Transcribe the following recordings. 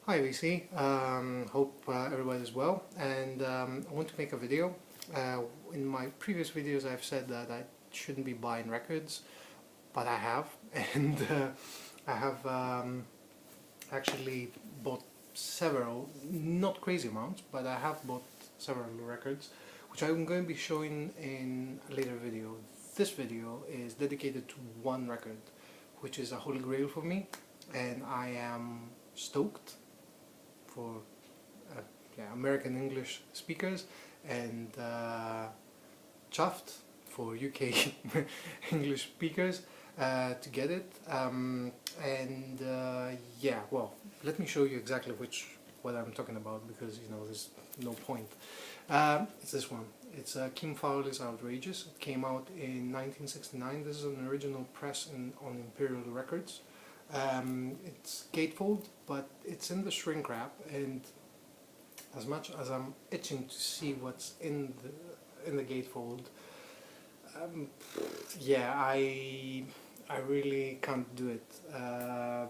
Hi VC, hope everybody's well, and I want to make a video. In my previous videos I've said that I shouldn't be buying records, but I have, and I have actually bought several, not crazy amounts, but I have bought several records, which I'm going to be showing in a later video. This video is dedicated to one record, which is a holy grail for me, and I am stoked for American English speakers and chuffed for UK English speakers to get it. Yeah, well, let me show you exactly what I'm talking about, because there's no point. It's this one. It's Kim Fowley's Outrageous. It came out in 1969. This is an original press on Imperial Records. It's gatefold, but it's in the shrink wrap, and as much as I'm itching to see what's in the gatefold, yeah, I really can't do it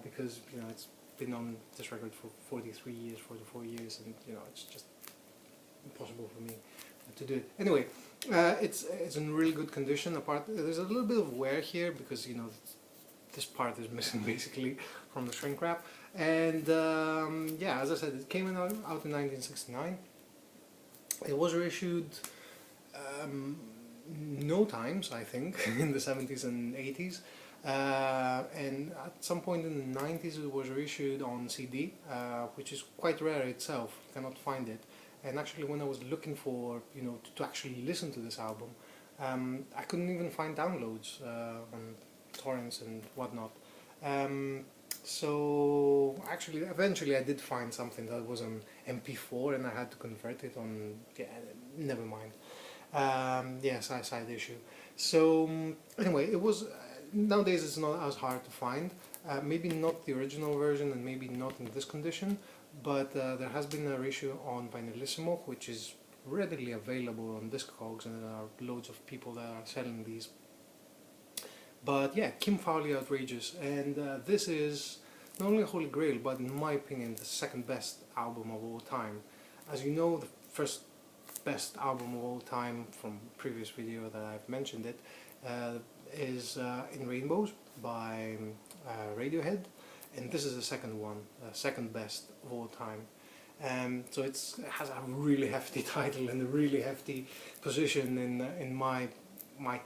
because it's been on this record for 43 years, 44 years, and it's just impossible for me to do it. Anyway, it's in really good condition. There's a little bit of wear here because this part is missing basically from the shrink wrap, and yeah, as I said, it came out in 1969. It was reissued no times, I think, in the 70s and 80s, and at some point in the 90s it was reissued on CD, which is quite rare itself. You cannot find it. And actually, when I was looking for to actually listen to this album, I couldn't even find downloads on torrents and whatnot. So actually, eventually I did find something that was an MP4, and I had to convert it on. Yeah, never mind. Yeah, side issue. So anyway, it was. Nowadays it's not as hard to find. Maybe not the original version, and maybe not in this condition, but there has been a reissue on Vinylissimo, which is readily available on Discogs, and there are loads of people that are selling these. But yeah, Kim Fowley Outrageous, and this is not only a holy grail, but in my opinion the second best album of all time. As you know, the first best album of all time from previous video that I've mentioned it is In Rainbows by Radiohead, and this is the second one, second best of all time. So it has a really hefty title and a really hefty position in my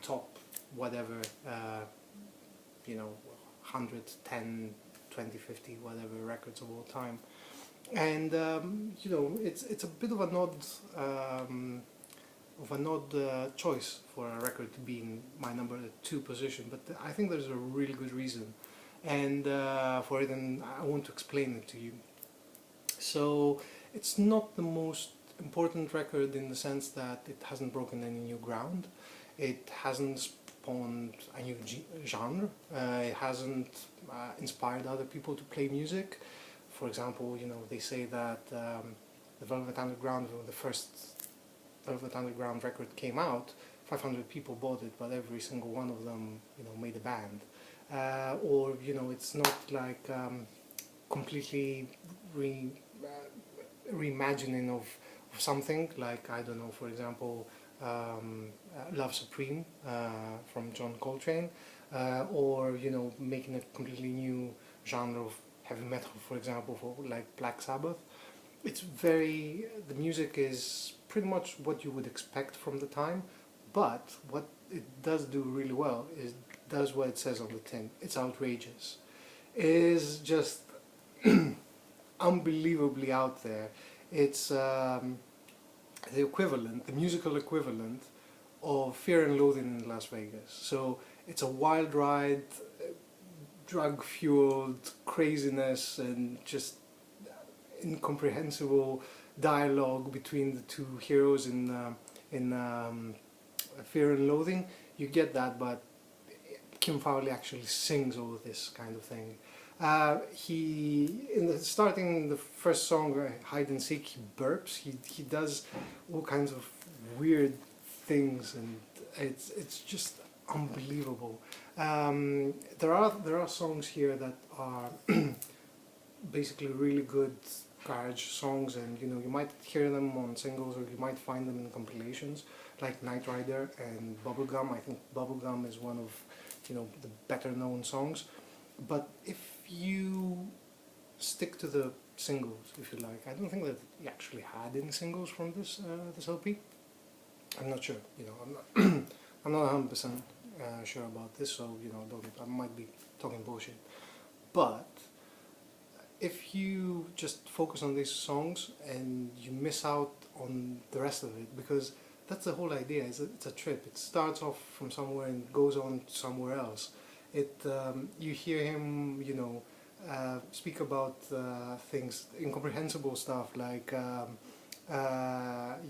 top whatever, 100, 10, 20, 50, whatever records of all time. And it's a bit of an odd choice for a record to be in my number 2 position, but I think there's a really good reason and for it, and I want to explain it to you. So it's not the most important record in the sense that it hasn't broken any new ground. It hasn't spawned a new genre. It hasn't inspired other people to play music. For example, they say that the Velvet Underground, when the first Velvet Underground record came out, 500 people bought it, but every single one of them, made a band. Or it's not like completely reimagining of something, like, I don't know, for example, Love Supreme from John Coltrane, or making a completely new genre of heavy metal, for example, for like Black Sabbath. The music is pretty much what you would expect from the time, but what it does do really well is does what it says on the tin. It's outrageous. It is just unbelievably out there. It's the equivalent, the musical equivalent of Fear and Loathing in Las Vegas. So it's a wild ride, drug-fueled craziness, and just incomprehensible dialogue between the two heroes in Fear and Loathing. You get that, but Kim Fowley actually sings all of this kind of thing. Starting the first song, Hide and Seek, he burps. He does all kinds of weird things, and it's just unbelievable. There are songs here that are basically really good garage songs, and you know, you might hear them on singles or you might find them in compilations like Night Rider and Bubblegum. I think Bubblegum is one of, you know, the better known songs. But if you stick to the singles, if you like, I don't think that he actually had any singles from this LP. I'm not sure, you know, I'm not 100% sure about this, so you know, I might be talking bullshit. But if you just focus on these songs and you miss out on the rest of it, because that's the whole idea. It's a trip. It starts off from somewhere and goes on to somewhere else. You hear him, you know, speak about things, incomprehensible stuff like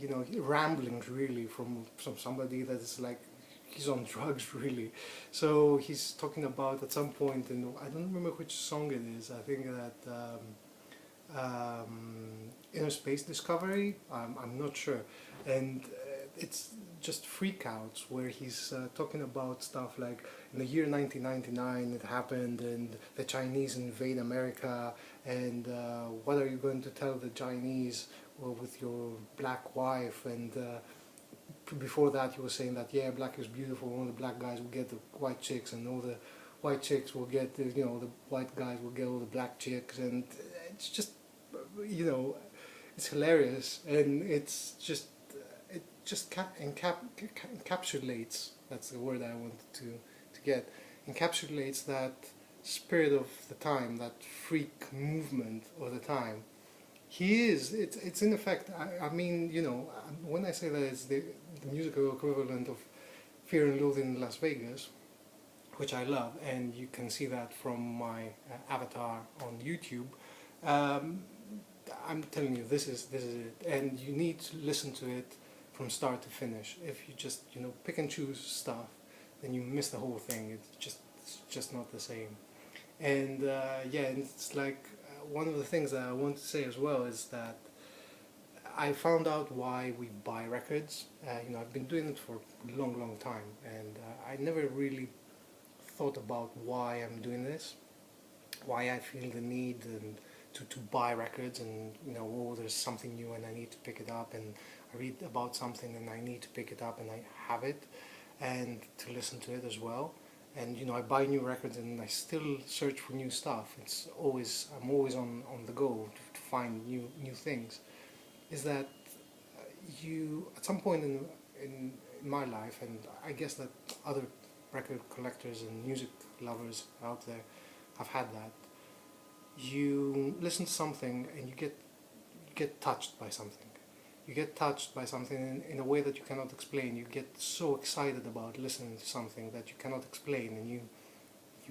you know, ramblings really from somebody that is like, he's on drugs really. So he's talking about at some point, and I don't remember which song it is. I think that Inner Space Discovery. I'm not sure, and it's just freakouts where he's talking about stuff like in the year 1999 it happened, and the Chinese invade America, and what are you going to tell the Chinese with your black wife, and before that he was saying that, yeah, black is beautiful, all the black guys will get the white chicks, and all the white chicks will get the, you know, the white guys will get all the black chicks, and it's just, you know, it's hilarious, and it's just, it just encapsulates, that's the word I wanted to get, encapsulates that spirit of the time, that freak movement of the time. He is, it's in effect, I mean, you know, when I say that it's the musical equivalent of Fear and Loathing in Las Vegas, which I love, and you can see that from my avatar on YouTube, I'm telling you, this is it, and you need to listen to it from start to finish. If you just, you know, pick and choose stuff, then you miss the whole thing. It's just not the same. And yeah, and it's like, one of the things that I want to say as well is that I found out why we buy records. You know, I've been doing it for a long time, and I never really thought about why I'm doing this, why I feel the need and to buy records, and you know, oh, there's something new and I need to pick it up, and I read about something and I need to pick it up and I have it, and to listen to it as well. And you know, I buy new records and I still search for new stuff. I'm always on the go to find new things. Is that you, at some point in my life, and I guess that other record collectors and music lovers out there have had that, you listen to something and you get touched by something. You get touched by something in a way that you cannot explain. You get so excited about listening to something that you cannot explain, and you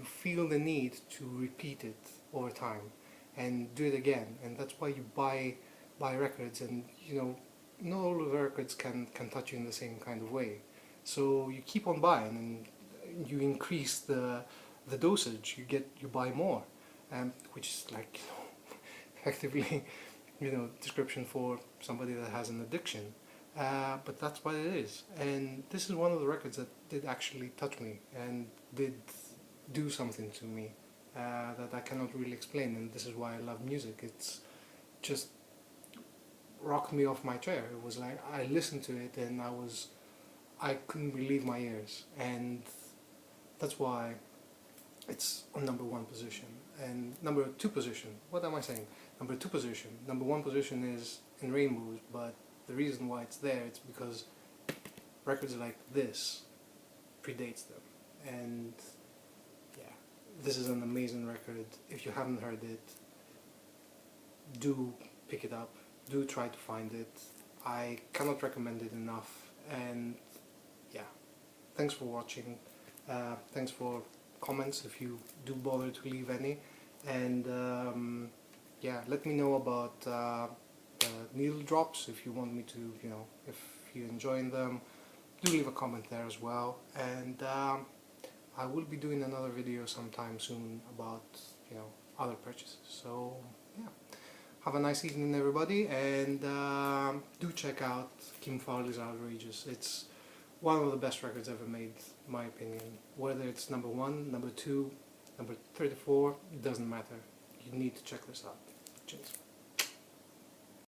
feel the need to repeat it over time and do it again. And that's why you buy records, and you know, not all of the records can touch you in the same kind of way. So you keep on buying, and you increase the dosage. You buy more, which is like, you know, effectively, you know, description for somebody that has an addiction, but that's what it is. And this is one of the records that did actually touch me and did do something to me that I cannot really explain. And this is why I love music. It's just rocked me off my chair. It was like I listened to it and I couldn't believe my ears, and that's why it's on number 1 position. And number 2 position, what am I saying? Number 2 position. Number 1 position is In Rainbows, but the reason why it's there, it's because records like this predates them. And yeah, this is an amazing record. If you haven't heard it, do pick it up. Do try to find it. I cannot recommend it enough. And yeah, thanks for watching. Thanks for comments if you do bother to leave any, and yeah, let me know about needle drops if you want me to, you know, if you're enjoying them, do leave a comment there as well. And I will be doing another video sometime soon about, you know, other purchases. So yeah, have a nice evening everybody, and do check out Kim Farley's Outrageous. It's one of the best records ever made, in my opinion. Whether it's number 1, number 2, number 34, it doesn't matter. You need to check this out. Cheers.